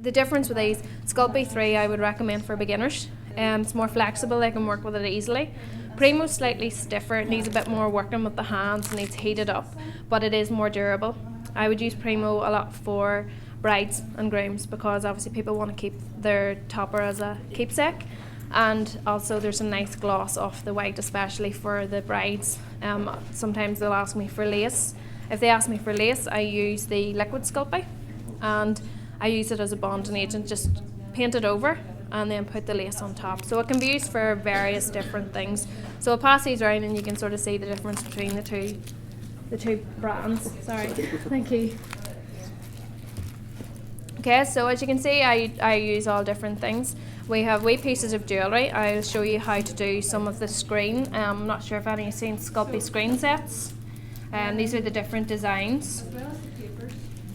the difference with these, Sculpey 3 I would recommend for beginners. It's more flexible, they can work with it easily. Primo's slightly stiffer, it needs a bit more working with the hands, needs heated up, but it is more durable. I would use Primo a lot for brides and grooms because obviously people want to keep their topper as a keepsake, and also there's a nice gloss off the white, especially for the brides. Sometimes they'll ask me for lace. If they ask me for lace, I use the liquid Sculpey, and I use it as a bonding agent, just paint it over and then put the lace on top. So it can be used for various different things. So I'll pass these around and you can sort of see the difference between the two brands. Sorry, thank you. Okay, so as you can see, I use all different things. We have wee pieces of jewellery. I'll show you how to do some of the screen. I'm not sure if any of you have seen Sculpey screen sets. These are the different designs.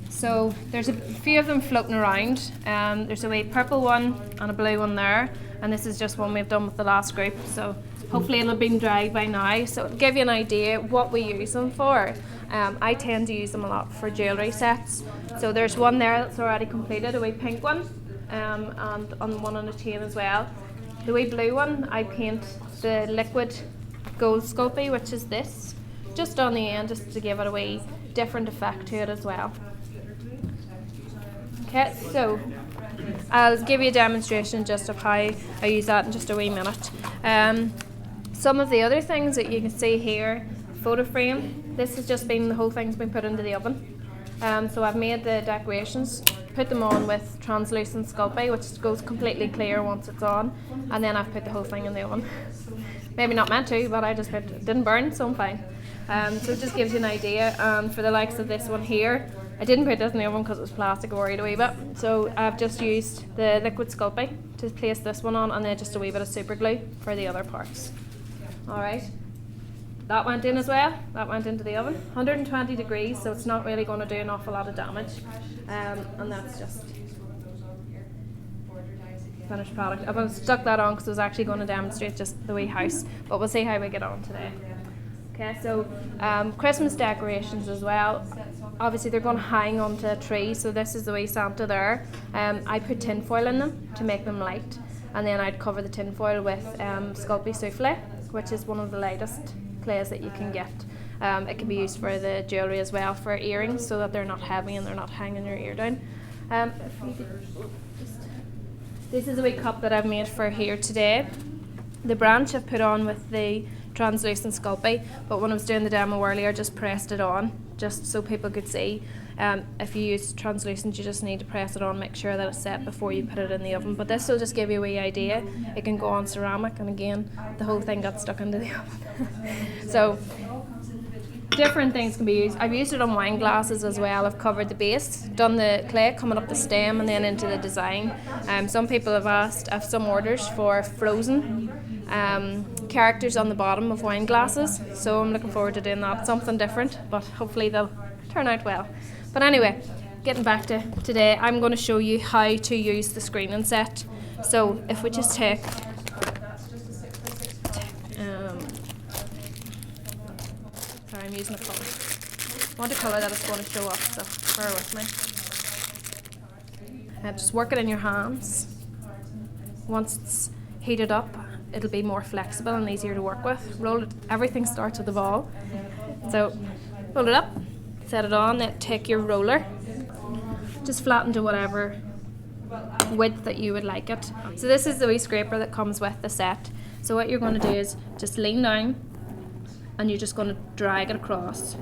So there's a few of them floating around. There's a wee purple one and a blue one there, and this is just one we've done with the last group, so hopefully it'll have been dry by now. So to give you an idea what we use them for, I tend to use them a lot for jewellery sets. So there's one there that's already completed, a wee pink one, and one on a chain as well. The wee blue one, I paint the liquid gold Sculpey, which is this, just on the end, just to give it a wee different effect to it as well. Okay, so I'll give you a demonstration just of how I use that in just a wee minute. Some of the other things that you can see here, photo frame, this has just been, the whole thing's been put into the oven. So I've made the decorations, put them on with translucent Sculpey, which goes completely clear once it's on, and then I've put the whole thing in the oven. Maybe not meant to, but I just put it didn't burn, so I'm fine. So it just gives you an idea. For the likes of this one here, I didn't put this in the oven because it was plastic, I worried a wee bit. So I've just used the liquid Sculpey to place this one on, and then just a wee bit of super glue for the other parts. Alright, that went in as well, that went into the oven. 120 degrees, so it's not really going to do an awful lot of damage. And that's just finished product. I've stuck that on because I was actually going to demonstrate just the wee house, but we'll see how we get on today. Okay, so Christmas decorations as well. Obviously they're going to hang onto a tree, so this is the wee Santa there. I put tin foil in them to make them light, and then I'd cover the tin foil with Sculpey Souffle, which is one of the lightest clays that you can get. It can be used for the jewellery as well, for earrings, so that they're not heavy and they're not hanging your ear down. This is a wee cup that I've made for here today. The branch I've put on with the translucent Sculpey, but when I was doing the demo earlier, just pressed it on just so people could see. If you use translucent, you just need to press it on, make sure that it's set before you put it in the oven. But this will just give you a wee idea. It can go on ceramic, and again, the whole thing got stuck into the oven. So different things can be used. I've used it on wine glasses as well. I've covered the base, done the clay coming up the stem and then into the design. Some people have asked, I have some orders for frozen characters on the bottom of wine glasses, so I'm looking forward to doing that, something different, but hopefully they'll turn out well. But anyway, getting back to today, I'm going to show you how to use the screening set. So if we just take sorry, I'm using a colour. I want a colour that is going to show up, so bear with me. Just work it in your hands. Once it's heated up, it'll be more flexible and easier to work with. Roll it. Everything starts with a ball. So roll it up, set it on, then take your roller, just flatten to whatever width that you would like it. So this is the wee scraper that comes with the set. So what you're going to do is just lean down and you're just going to drag it across.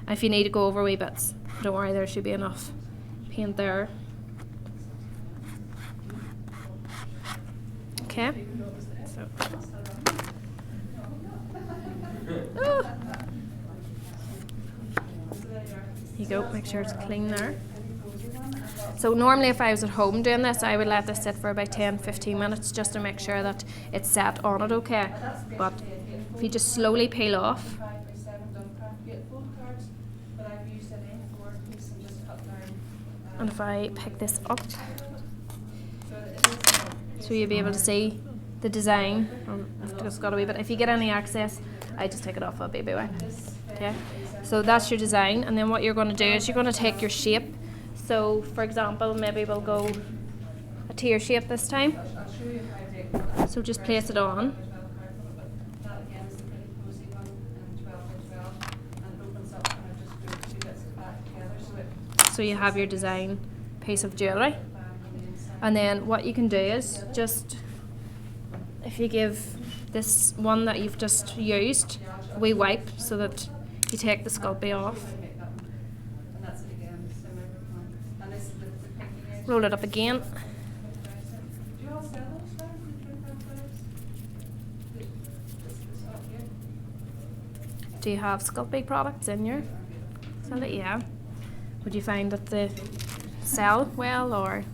If you need to go over wee bits, don't worry, there should be enough paint there. Okay, so you go, make sure it's clean there. So normally if I was at home doing this, I would let this sit for about 10-15 minutes just to make sure that it's set on it okay. But if you just slowly peel off, and if I pick this up, so you'll be able to see the design. I've just got a wee bit. If you get any access, I just take it off a baby wipe. Okay, so that's your design, and then what you're going to do is you're going to take your shape So for example, maybe we'll go a tear shape this time. So just place it on. So you have your design piece of jewellery. And then what you can do is just, if you give this one that you've just used a wee wipe so that you take the Sculpey off. Roll it up again. Do you have Sculpey products in your salad? Yeah. Would you find that they sell well, or?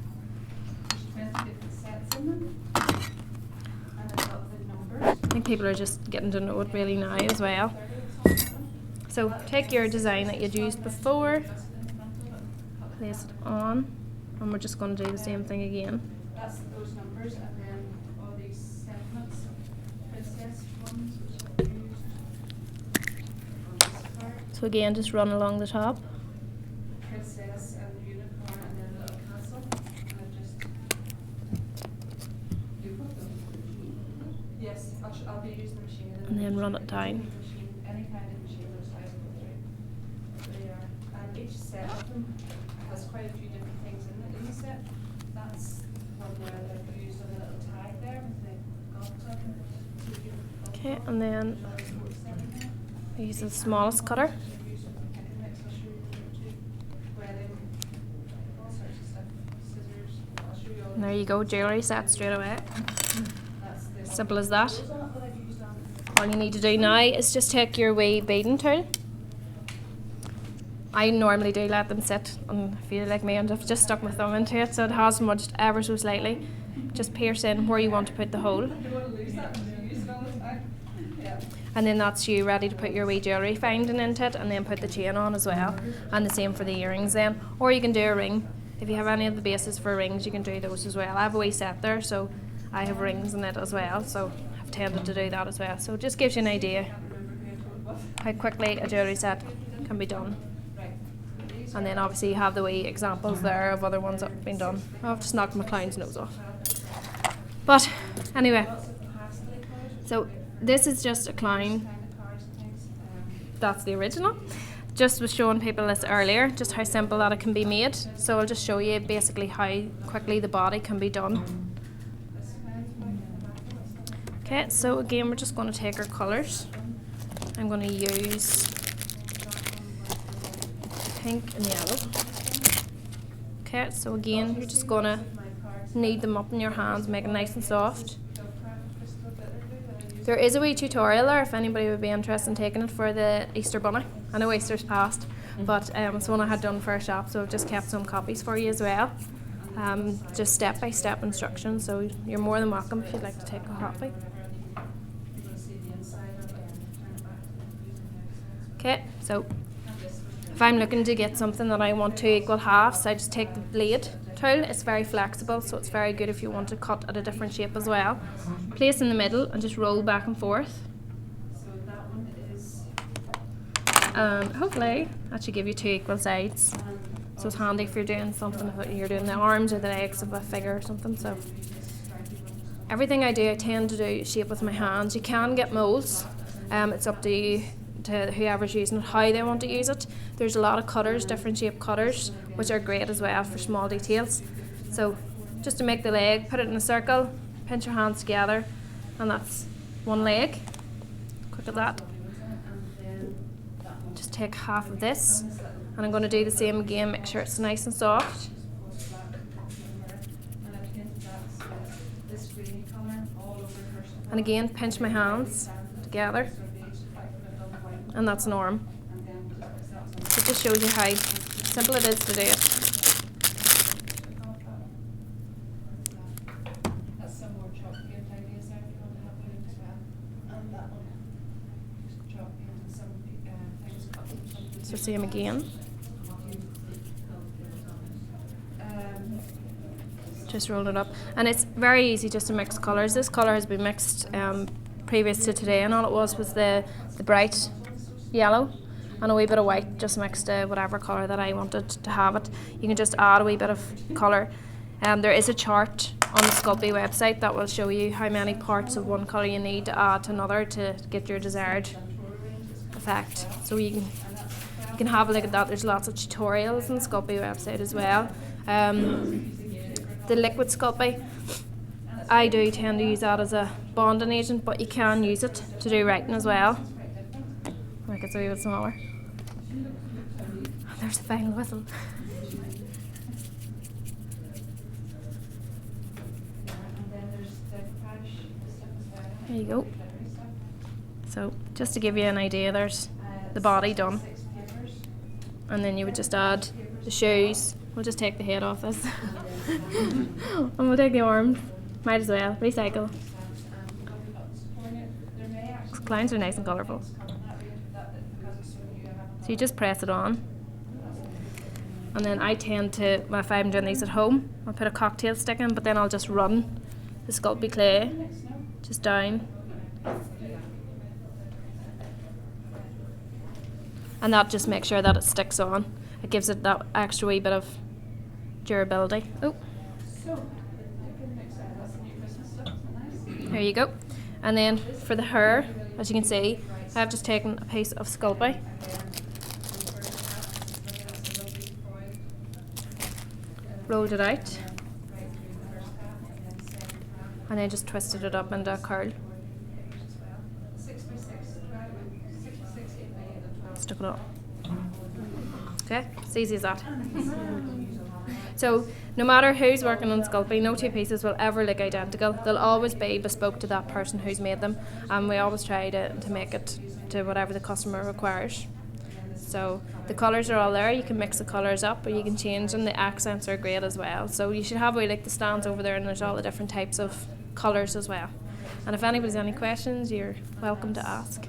I think people are just getting to know it really now as well. So take your design that you'd used before, place it on, and we're just going to do the same thing again. That's those numbers, and then all these sentiments, princess ones, which I've used. So again, just run along the top. Princess and the unicorn, and then a little castle. And I've just yes, I'll be using the machine. And then run it down. Any kind of machine those guys go through. They are, and each set of them has quite a few different things in it. In the set, that's one where they've used a little tag there with the golf club. Okay, and then I use the smallest cutter. And there you go, jewellery set straight away. Simple as that. All you need to do now is just take your wee beading tool. I normally do let them sit, and if you're like me and I've just stuck my thumb into it so it has smudged ever so slightly. Just pierce in where you want to put the hole. And then that's you ready to put your wee jewellery finding into it, and then put the chain on as well. And the same for the earrings then. Or you can do a ring. If you have any of the bases for rings, you can do those as well. I have a wee set there, so I have rings in it as well, so I've tended to do that as well. So it just gives you an idea how quickly a jewellery set can be done. And then obviously you have the wee examples there of other ones that have been done. I've just knocked my clown's nose off. But anyway, so this is just a clown. That's the original. Just was showing people this earlier, just how simple that it can be made. So I'll just show you basically how quickly the body can be done. Okay, so again we're just going to take our colours. I'm going to use pink and yellow. Okay, so again you're just going to knead them up in your hands, make it nice and soft. There is a wee tutorial there if anybody would be interested in taking it for the Easter bunny. I know Easter's passed, but it's one I had done for a shop, so I've just kept some copies for you as well. Just step-by-step instructions, so you're more than welcome if you'd like to take a copy. Okay, so if I'm looking to get something that I want to equal halves, I just take the blade tool. It's very flexible, so it's very good if you want to cut at a different shape as well. Place in the middle and just roll back and forth. And hopefully that should give you two equal sides. So it's handy if you're doing something, if you're doing the arms or the legs of a figure or something. So everything I do, I tend to do shape with my hands. You can get moulds. It's up to you, to whoever's using it, how they want to use it. There's a lot of cutters, different shape cutters, which are great as well for small details. So just to make the leg, put it in a circle, pinch your hands together, and that's one leg. Quick at that. Just take half of this, and I'm going to do the same again, make sure it's nice and soft. And again, pinch my hands together. And that's norm. It just shows you how simple it is to do it. So same again. Just roll it up. And it's very easy just to mix colours. This colour has been mixed previous to today, and all it was the bright yellow, and a wee bit of white just mixed to whatever colour that I wanted to have it. You can just add a wee bit of colour. There is a chart on the Sculpey website that will show you how many parts of one colour you need to add to another to get your desired effect. So you can have a look at that. There's lots of tutorials on the Sculpey website as well. The liquid Sculpey, I do tend to use that as a bonding agent, but you can use it to do writing as well. Make it a wee bit smaller. There's the final whistle. There you go. So just to give you an idea, there's the body done, and then you would just add the shoes. We'll just take the head off this and we'll take the arms. Might as well recycle. Clowns are nice and colourful. So you just press it on, and then I tend to, well, if I'm doing these at home, I'll put a cocktail stick in, but then I'll just run the Sculpey clay just down, and that just makes sure that it sticks on. It gives it that extra wee bit of durability. Oh, there you go. And then for the hair, as you can see, I've just taken a piece of Sculpey, rolled it out, and then just twisted it up into a curl. Stuck it up. Okay, it's easy as that. So no matter who's working on Sculpey, no two pieces will ever look identical. They'll always be bespoke to that person who's made them, and we always try to make it to whatever the customer requires. So the colours are all there. You can mix the colours up, or you can change them. The accents are great as well. So you should have the stands over there, and there's all the different types of colours as well. And if anybody's any questions, you're welcome to ask.